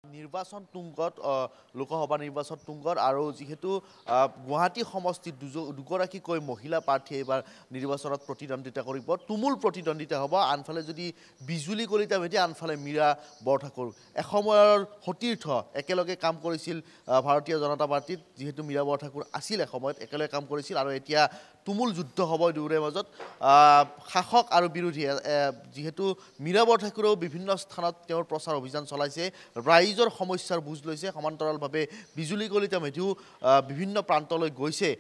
নিৰ্বাচন তুংগত লোকসভা নিৰ্বাচন তুংগত আৰু যেহেতু গুৱাহাটী সমষ্টিত দুগৰাকীকৈ মহিলা প্ৰাৰ্থী এইবাৰ নিৰ্বাচনত প্ৰতিদ্বন্দ্বিতা কৰিব তুমুল প্ৰতিদ্বন্দ্বিতা হ'ব আনফালে যদি বিজুলী কলিতা মেধি আনফালে মীৰা বৰঠাকুৰ এসময়ৰ সতীৰ্থ একেলগে কাম কৰিছিল ভাৰতীয় জনতা পাৰ্টিত যেহেতু মীৰা বৰঠাকুৰ আছিল এসময়ত একেলগে কাম কৰিছিল আৰু এতিয়া তুমুল যুদ্ধ হ'ব দুয়োৰে মাজত শাসক আৰু বিৰোধী যেহেতু মীৰা বৰঠাকুৰেও বিভিন্ন স্থানত তেওঁৰ প্ৰচাৰ অভিযান চলাইছে ৰাইজৰ সমস্যাৰ বুজ লৈছে সমান্তৰালভাৱে বিজুলী কলিতা মেধিও বিভিন্ন প্ৰান্তলৈ গৈছে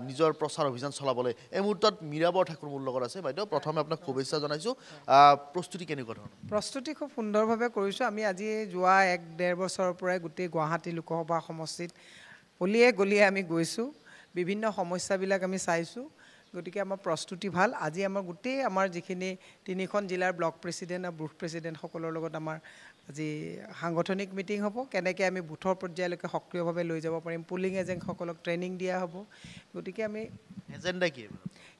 নিজৰ প্ৰচাৰ অভিযান চলাবলৈ এই মুহূৰ্তত মীৰা বৰঠাকুৰ মোৰ লগত আছে বাইদেউ প্ৰথমে আপোনাক শুভেচ্ছা জনাইছোঁ প্ৰস্তুতি কেনেকুৱা ধৰণৰ প্ৰস্তুতি খুব সুন্দৰভাৱে কৰিছোঁ আমি আজি যোৱা 1-1.5 বছৰৰ পৰাই গোটেই গুৱাহাটী লোকসভা সমষ্টিত গলিয়ে গলিয়ে আমি গৈছোঁ বিভিন্ন সমস্যাবিলাক আমি চাইছোঁ গতিকে আমাৰ প্ৰস্তুতি ভাল আজি আমাৰ গোটেই আমাৰ যিখিনি 3খন জিলাৰ ব্লক প্ৰেছিডেণ্ট আৰু বুথ প্ৰেছিডেণ্টসকলৰ লগত আমাৰ আজি সাংগঠনিক মিটিং হ'ব কেনেকৈ আমি বুথৰ পৰ্যায়লৈকে সক্ৰিয়ভাৱে লৈ যাব পাৰিম পুলিং এজেণ্টসকলক ট্ৰেইনিং দিয়া হ'ব গতিকে আমি এজেণ্ডা কি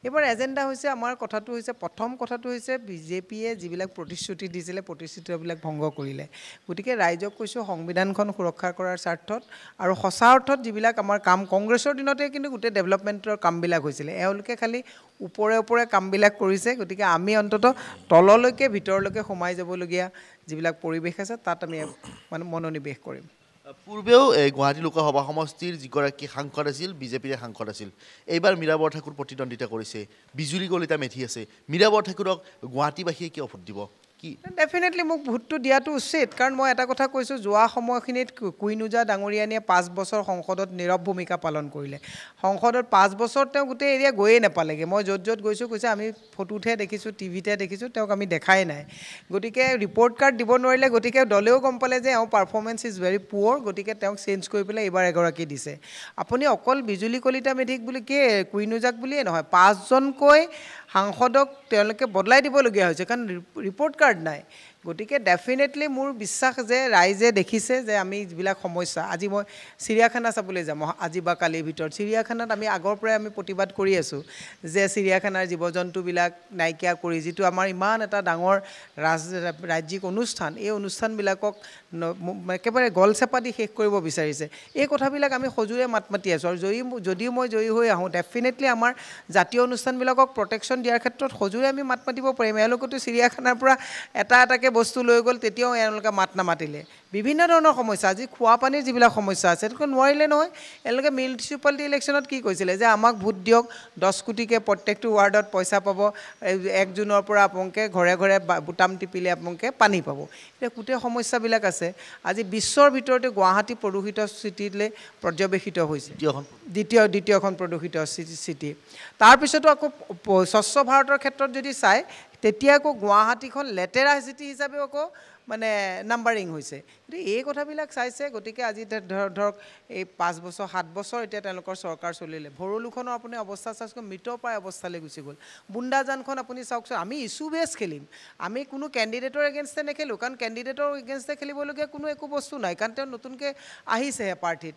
এইবাৰ এজেণ্ডা হৈছে আমাৰ কথাটো হৈছে প্ৰথম কথাটো হৈছে বিজেপিয়ে যিবিলাক প্ৰতিশ্ৰুতি দিছিলে প্ৰতিশ্ৰুতিবিলাক ভংগ কৰিলে গতিকে ৰাইজক কৈছোঁ সংবিধানখন সুৰক্ষা কৰাৰ স্বাৰ্থত আৰু সঁচা অৰ্থত যিবিলাক আমাৰ কাম কংগ্ৰেছৰ দিনতে কিন্তু গোটেই ডেভেলপমেণ্টৰ কামবিলাক হৈছিলে এওঁলোকে খালি ওপৰে ওপৰে কামবিলাক কৰিছে গতিকে আমি অন্ততঃ তললৈকে ভিতৰলৈকে সোমাই যাবলগীয়া যিবিলাক পৰিৱেশ আছে তাত আমি মানে মনোনিৱেশ কৰিম পূৰ্বেও গুৱাহাটী লোকসভা সমষ্টিৰ যিগৰাকী সাংসদ আছিল বিজেপিৰে সাংসদ আছিল এইবাৰ মীৰা বৰঠাকুৰ প্ৰতিদ্বন্দ্বিতা কৰিছে বিজুলী কলিতা মেধি আছে মীৰা বৰঠাকুৰক গুৱাহাটীবাসীয়ে কিয় ভোট দিব কি ডেফিনেটলি মোক ভোটটো দিয়াটো উচিত কাৰণ মই এটা কথা কৈছোঁ যোৱা সময়খিনিত কুইনুজা ডাঙৰীয়ানীয়ে 5 বছৰ সংসদত নীৰৱ ভূমিকা পালন কৰিলে সংসদত 5 বছৰ তেওঁ গোটেই এৰিয়া গৈয়ে নাপালেগৈ মই য'ত য'ত গৈছোঁ কৈছে আমি ফটোতহে দেখিছোঁ টিভিতে দেখিছোঁ তেওঁক আমি দেখাই নাই গতিকে ৰিপৰ্ট কাৰ্ড দিব নোৱাৰিলে গতিকে দলেও গম পালে যে এওঁ পাৰফৰ্মেঞ্চ ইজ ভেৰি পুৱৰ গতিকে তেওঁক চেঞ্জ কৰি পেলাই এইবাৰ এগৰাকী দিছে আপুনি অকল বিজুলী কলিতা মেধিক বুলি কি কুইনুজাক বুলিয়ে নহয় 5জনকৈ সাংসদক তেওঁলোকে বদলাই দিবলগীয়া হৈছে কাৰণ ৰিপৰ্ট কাৰ্ড নাই গতিকে ডেফিনেটলি মোৰ বিশ্বাস যে ৰাইজে দেখিছে যে আমি যিবিলাক সমস্যা আজি মই চিৰিয়াখানা চাবলৈ যাম আজি বা কালিৰ ভিতৰত চিৰিয়াখানাত আমি আগৰ পৰাই আমি প্ৰতিবাদ কৰি আছোঁ যে চিৰিয়াখানাৰ জীৱ জন্তুবিলাক নাইকিয়া কৰি যিটো আমাৰ ইমান এটা ডাঙৰ ৰাজ্যিক অনুষ্ঠান এই অনুষ্ঠানবিলাকক একেবাৰে গলচেপা দি শেষ কৰিব বিচাৰিছে এই কথাবিলাক আমি সজোৰে মাত মাতি আছোঁ আৰু যদিও মই জয়ী হৈ আহোঁ ডেফিনেটলি আমাৰ জাতীয় অনুষ্ঠানবিলাকক প্ৰটেকশ্যন দিয়াৰ ক্ষেত্ৰত সজোৰে আমি মাত মাতিব পাৰিম এওঁলোকেতো চিৰিয়াখানাৰ পৰা এটা বস্তু লৈ গ'ল তেতিয়াও এওঁলোকে মাত নামাতিলে বিভিন্ন ধৰণৰ সমস্যা আজি খোৱা পানীৰ যিবিলাক সমস্যা আছে সেইটো নোৱাৰিলে নহয় এওঁলোকে মিউনিচিপালিটি ইলেকশ্যনত কি কৈছিলে যে আমাক ভোট দিয়ক 10 কোটিকৈ প্ৰত্যেকটো ৱাৰ্ডত পইচা পাব 1 জুনৰ পৰা আপোনালোকে ঘৰে ঘৰে বুটাম টিপিলে আপোনালোকে পানী পাব এতিয়া গোটেই সমস্যাবিলাক আছে আজি বিশ্বৰ ভিতৰতে গুৱাহাটী প্ৰদূষিত চিটিলৈ পৰ্যবেক্ষিত হৈছে দ্বিতীয়খন প্ৰদূষিত চিটি তাৰপিছতো আকৌ স্বচ্ছ ভাৰতৰ ক্ষেত্ৰত যদি চায় তেতিয়া আকৌ গুৱাহাটীখন লেতেৰা চিটি হিচাপে আকৌ মানে নাম্বাৰিং হৈছে গতিকে এই কথাবিলাক চাইছে গতিকে আজি ধৰক এই 5 বছৰ 7 বছৰ এতিয়া তেওঁলোকৰ চৰকাৰ চলিলে ভৰলুখনৰ আপুনি অৱস্থা চাওকচোন মৃতপ্ৰায় অৱস্থালৈ গুচি গ'ল বুন্দাজানখন আপুনি চাওকচোন আমি ইছ্যু বেছ খেলিম আমি কোনো কেণ্ডিডেটৰ এগেইনষ্টে নেখেলোঁ কাৰণ কেণ্ডিডেটৰ এগেইনষ্টে খেলিবলগীয়া কোনো একো বস্তু নাই কাৰণ তেওঁ নতুনকৈ আহিছেহে প্ৰাৰ্থীত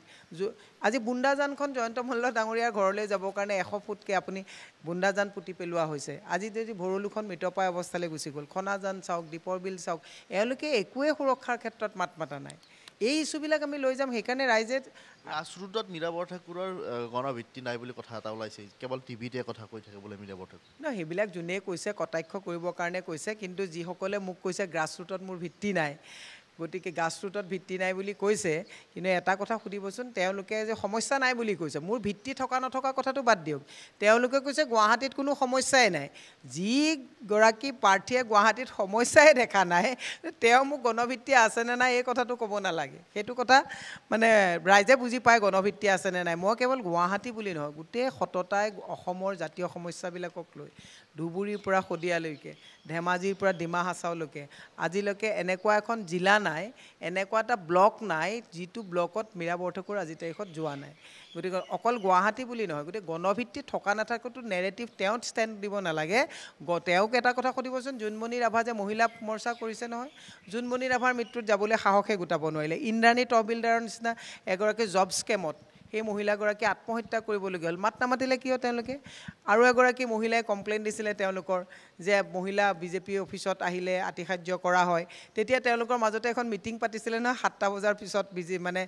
আজি বুন্দাজানখন জয়ন্ত মল্ল ডাঙৰীয়াৰ ঘৰলৈ যাবৰ কাৰণে 100 ফুটকৈ আপুনি বুন্দাজান পুতি পেলোৱা হৈছে আজি যদি ভৰলুখন মৃতপ্ৰায় অৱস্থালৈ গুচি গ'ল খনাজান চাওক দীপৰ বিল চাওক এওঁলোকে একোৱে সুৰক্ষাৰ ক্ষেত্ৰত মাত মাতা নাই এই ইছ্যুবিলাক আমি লৈ যাম সেইকাৰণে ৰাইজে গ্ৰাছৰুটত মীৰা বৰঠাকুৰৰ গণভিত্তি নাই বুলি কথা এটা ওলাইছে কেৱল টিভিতে কথা কৈ থাকে বোলে মীৰা বৰঠাকুৰ নহয় সেইবিলাক যোনে কৈছে কটাক্ষ কৰিবৰ কাৰণে কৈছে কিন্তু যিসকলে মোক কৈছে গ্ৰাছৰুটত মোৰ ভিত্তি নাই গতিকে গ্ৰাছৰুটত ভিত্তি নাই বুলি কৈছে কিন্তু এটা কথা সুধিবচোন তেওঁলোকে যে সমস্যা নাই বুলি কৈছে মোৰ ভিত্তি থকা নথকা কথাটো বাদ দিয়ক তেওঁলোকে কৈছে গুৱাহাটীত কোনো সমস্যাই নাই যিগৰাকী প্ৰাৰ্থীয়ে গুৱাহাটীত সমস্যাই দেখা নাই তেওঁ মোক গণভিত্তি আছেনে নাই এই কথাটো ক'ব নালাগে সেইটো কথা মানে ৰাইজে বুজি পায় গণভিত্তি আছেনে নাই মই কেৱল গুৱাহাটী বুলি নহয় গোটেই সততাই অসমৰ জাতীয় সমস্যাবিলাকক লৈ ধুবুৰীৰ পৰা শদিয়ালৈকে ধেমাজিৰ পৰা ডিমা হাছাওলৈকে আজিলৈকে এনেকুৱা এখন জিলা নাই এনেকুৱা এটা ব্লক নাই যিটো ব্লকত মীৰা বৰঠাকুৰ আজি তাৰিখত যোৱা নাই গতিকে অকল গুৱাহাটী বুলি নহয় গতিকে গণভিত্তি থকা নাথাকোতো নেৰেটিভ তেওঁ ষ্টেণ্ড দিব নালাগে তেওঁক এটা কথা সুধিবচোন জোনমণি ৰাভা যে মহিলা মৰ্চা কৰিছে নহয় জোনমণি ৰাভাৰ মৃত্যুত যাবলৈ সাহসে গোটাব নোৱাৰিলে ইন্দ্ৰাণী তহবিলদাৰৰ নিচিনা এগৰাকী জব স্কেমত সেই মহিলাগৰাকী আত্মহত্যা কৰিবলগীয়া হ'ল মাত নামাতিলে কিয় তেওঁলোকে আৰু এগৰাকী মহিলাই কমপ্লেইন দিছিলে তেওঁলোকৰ যে মহিলা বিজেপি অফিচত আহিলে আতিশায্য কৰা হয় তেতিয়া তেওঁলোকৰ মাজতে এখন মিটিং পাতিছিলে নহয় 7টা বজাৰ পিছত মানে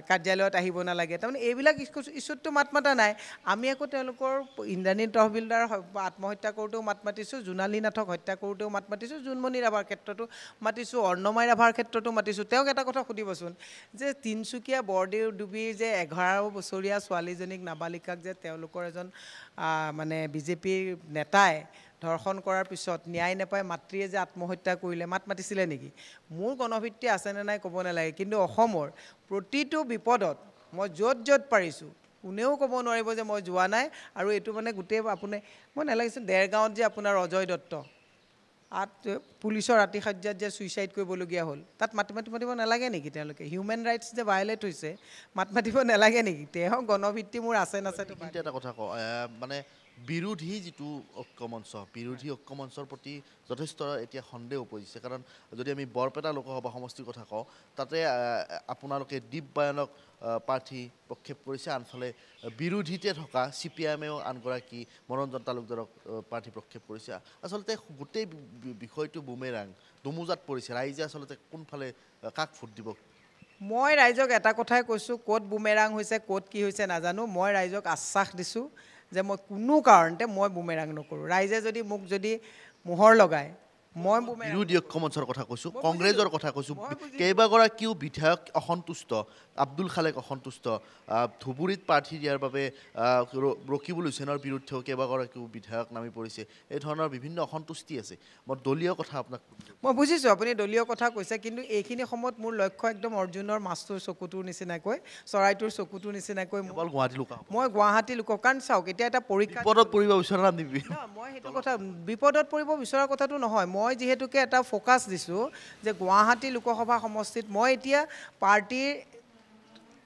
কাৰ্যালয়ত আহিব নালাগে তাৰমানে এইবিলাক ইছ্যুতটো মাত মাতা নাই আমি আকৌ তেওঁলোকৰ ইন্দ্ৰাণী তহবিলদাৰ আত্মহত্যা কৰোঁতেও মাত মাতিছোঁ জোনালী নাথক হত্যা কৰোঁতেও মাত মাতিছোঁ জোনমণি ৰাভাৰ ক্ষেত্ৰতো মাতিছোঁ অৰ্ণমাই ৰাভাৰ ক্ষেত্ৰতো মাতিছোঁ তেওঁক এটা কথা সুধিবচোন যে তিনচুকীয়া বৰডুবিৰ যে 11 বছৰীয়া ছোৱালীজনীক নাবালিকাক যে তেওঁলোকৰ এজন মানে বিজেপিৰ নেতাই ধৰ্ষণ কৰাৰ পিছত ন্যায় নাপাই মাতৃয়ে যে আত্মহত্যা কৰিলে মাত মাতিছিলে নেকি মোৰ গণভিত্তি আছেনে নাই ক'ব নালাগে কিন্তু অসমৰ প্ৰতিটো বিপদত মই য'ত পাৰিছোঁ কোনেও ক'ব নোৱাৰিব যে মই যোৱা নাই আৰু এইটো মানে গোটেই আপুনি মই নালাগিছে দেৰগাঁৱত যে আপোনাৰ অজয় দত্ত পুলিচৰ আতিশায্যাত যে ছুইচাইড কৰিবলগীয়া হ'ল তাত মাতিব নালাগে নেকি তেওঁলোকে হিউমেন ৰাইটছ যে ভায়লেট হৈছে মাতিব নালাগে নেকি তেওঁ গণভিত্তি মোৰ আছে নাছে কিন্তু এটা কথা কওঁ মানে বিৰোধী যিটো ঐক্যমঞ্চ বিৰোধী ঐক্যমঞ্চৰ প্ৰতি যথেষ্ট এতিয়া সন্দেহ উপজিছে কাৰণ যদি আমি বৰপেটা লোকসভা সমষ্টিৰ কথা কওঁ তাতে আপোনালোকে দীপবায়নক প্ৰাৰ্থী প্ৰক্ষেপ কৰিছে আনফালে বিৰোধীতে থকা CPIMয়েও আনগৰাকী মনোৰঞ্জন তালুকদাৰক প্ৰাৰ্থী প্ৰক্ষেপ কৰিছে আচলতে গোটেই বিষয়টো বুমেৰাং দুমোজাত পৰিছে ৰাইজে আচলতে কোনফালে কাক ভোট দিব মই ৰাইজক এটা কথাই কৈছোঁ ক'ত বুমেৰাং হৈছে ক'ত কি হৈছে নাজানো মই ৰাইজক আশ্বাস দিছোঁ যে মই কোনো কাৰণতে মই বুমেৰাং নকৰোঁ ৰাইজে যদি মোক যদি মোহৰ লগায় মই বিৰোধী ঐক্যমঞ্চৰ কথা কৈছোঁ কংগ্ৰেছৰ কথা কৈছোঁ কেইবাগৰাকীও বিধায়ক অসন্তুষ্ট আব্দুল খালেক অসন্তুষ্ট ধুবুৰীত প্ৰাৰ্থী দিয়াৰ বাবে ৰকিবুল হুছেইনৰ বিৰুদ্ধেও কেইবাগৰাকীও বিধায়ক নামি পৰিছে এই ধৰণৰ বিভিন্ন অসন্তুষ্টি আছে মই দলীয় কথা আপোনাক মই বুজিছোঁ আপুনি দলীয় কথা কৈছে কিন্তু এইখিনি সময়ত মোৰ লক্ষ্য একদম অৰ্জুনৰ মাছটোৰ চকুটোৰ নিচিনাকৈ চৰাইটোৰ চকুটোৰ নিচিনাকৈ কেৱল গুৱাহাটী লোক মই গুৱাহাটী লোক কাৰণ চাওক এতিয়া এটা পৰীক্ষা বিপদত পৰিব বিচৰা নিবি মই সেইটো কথা বিপদত পৰিব বিচৰা কথাটো নহয় মই যিহেতুকে এটা ফ'কাছ দিছোঁ যে গুৱাহাটী লোকসভা সমষ্টিত মই এতিয়া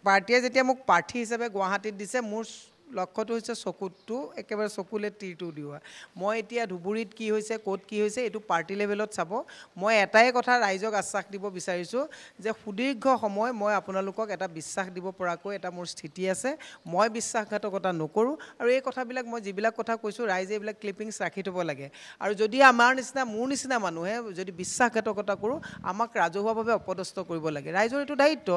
পাৰ্টীয়ে যেতিয়া মোক প্ৰাৰ্থী হিচাপে গুৱাহাটীত দিছে মোৰ লক্ষ্যটো হৈছে চকুটো একেবাৰে চকুলে তীৰটো দিওৱা মই এতিয়া ধুবুৰীত কি হৈছে ক'ত কি হৈছে এইটো পাৰ্টি লেভেলত চাব মই এটাই কথা ৰাইজক আশ্বাস দিব বিচাৰিছোঁ যে সুদীৰ্ঘ সময় মই আপোনালোকক এটা বিশ্বাস দিব পৰাকৈ এটা মোৰ স্থিতি আছে মই বিশ্বাসঘাতকতা নকৰোঁ আৰু এই কথাবিলাক মই যিবিলাক কথা কৈছোঁ ৰাইজে এইবিলাক ক্লিপিংছ ৰাখি থ'ব লাগে আৰু যদি মোৰ নিচিনা মানুহে যদি বিশ্বাসঘাতকতা কৰোঁ আমাক ৰাজহুৱাভাৱে অপদস্থ কৰিব লাগে ৰাইজৰ এইটো দায়িত্ব